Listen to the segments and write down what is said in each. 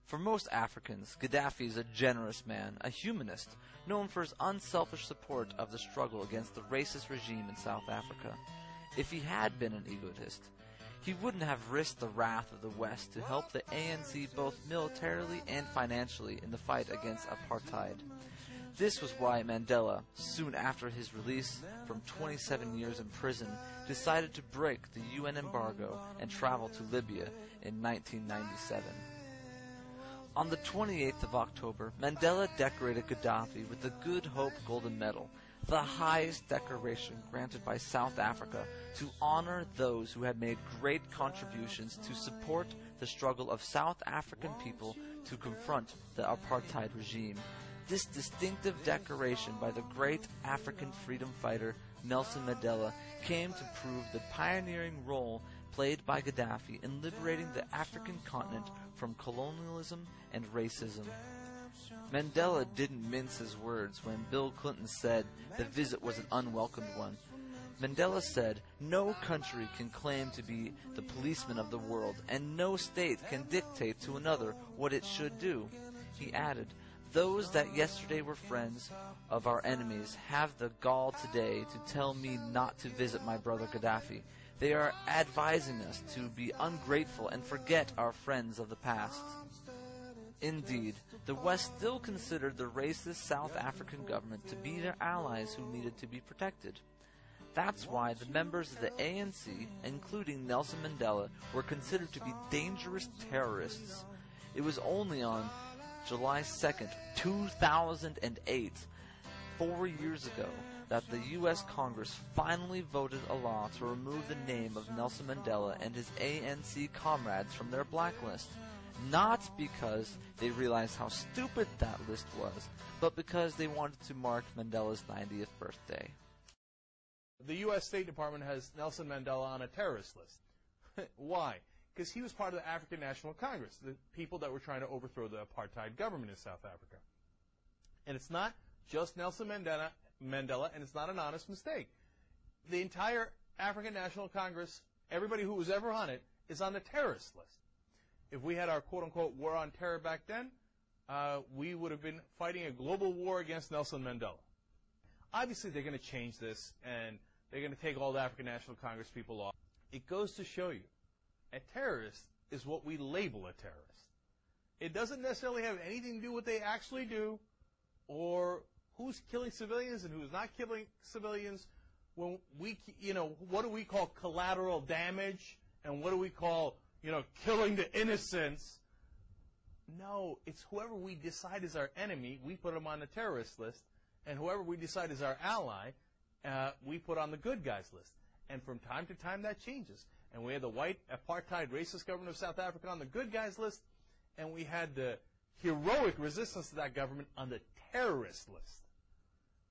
For most Africans, Gaddafi is a generous man, a humanist, known for his unselfish support of the struggle against the racist regime in South Africa. If he had been an egotist, he wouldn't have risked the wrath of the West to help the ANC both militarily and financially in the fight against apartheid. This was why Mandela, soon after his release from 27 years in prison, decided to break the UN embargo and travel to Libya in 1997. On the 28th of October, Mandela decorated Gaddafi with the Good Hope Golden Medal, the highest decoration granted by South Africa to honor those who had made great contributions to support the struggle of South African people to confront the apartheid regime. This distinctive decoration by the great African freedom fighter Nelson Mandela came to prove the pioneering role played by Gaddafi in liberating the African continent from colonialism and racism. Mandela didn't mince his words when Bill Clinton said the visit was an unwelcomed one. Mandela said, "No country can claim to be the policeman of the world, and no state can dictate to another what it should do." He added, "Those that yesterday were friends of our enemies have the gall today to tell me not to visit my brother Gaddafi. They are advising us to be ungrateful and forget our friends of the past." Indeed, the West still considered the racist South African government to be their allies who needed to be protected. That's why the members of the ANC, including Nelson Mandela, were considered to be dangerous terrorists. It was only on July 2nd, 2008, 4 years ago, that the U.S. Congress finally voted a law to remove the name of Nelson Mandela and his ANC comrades from their blacklist. Not because they realized how stupid that list was, but because they wanted to mark Mandela's 90th birthday. The U.S. State Department has Nelson Mandela on a terrorist list. Why? Because he was part of the African National Congress, the people that were trying to overthrow the apartheid government in South Africa. And it's not just Nelson Mandela, and it's not an honest mistake. The entire African National Congress, everybody who was ever on it, is on the terrorist list. If we had our quote-unquote war on terror back then, we would have been fighting a global war against Nelson Mandela. Obviously, they're going to change this, and they're going to take all the African National Congress people off. It goes to show you, a terrorist is what we label a terrorist. It doesn't necessarily have anything to do with what they actually do, or who's killing civilians and who's not killing civilians. When we, what do we call collateral damage, and what do we call, killing the innocents? No, it's whoever we decide is our enemy, we put them on the terrorist list, and whoever we decide is our ally, we put on the good guys list. And from time to time, that changes. And we had the white apartheid racist government of South Africa on the good guys list, and we had the heroic resistance to that government on the terrorist list.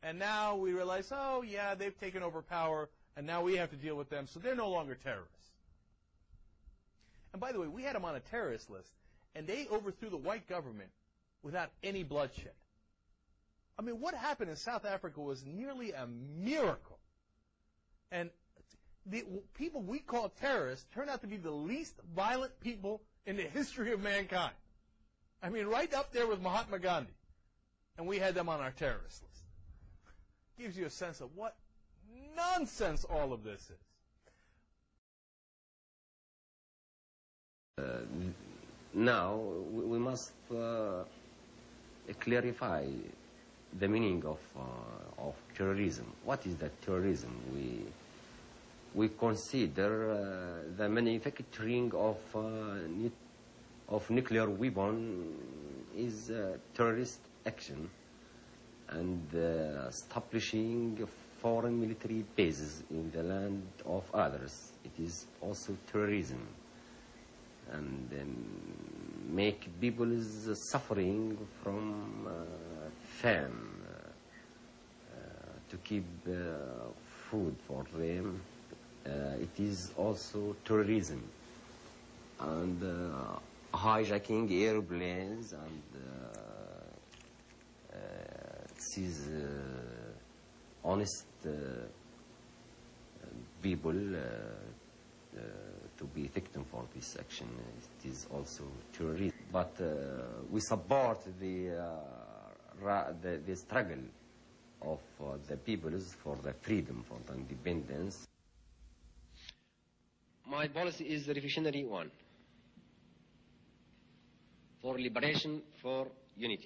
And now we realize, oh, yeah, they've taken over power, and now we have to deal with them, so they're no longer terrorists. And by the way, we had them on a terrorist list, and they overthrew the white government without any bloodshed. I mean, what happened in South Africa was nearly a miracle. And the people we call terrorists turned out to be the least violent people in the history of mankind. I mean, right up there with Mahatma Gandhi. And we had them on our terrorist list. Gives you a sense of what nonsense all of this is. Now, we must clarify the meaning of terrorism. What is that terrorism? We consider the manufacturing of nuclear weapon is terrorist action, and establishing foreign military bases in the land of others. It is also terrorism, and make people suffering from famine, to keep food for them. It is also terrorism, and hijacking airplanes and seize honest people to be victim for this action. It is also terrorism. But we support the struggle of the peoples for the freedom, for the independence. My policy is the revolutionary one, for liberation, for unity.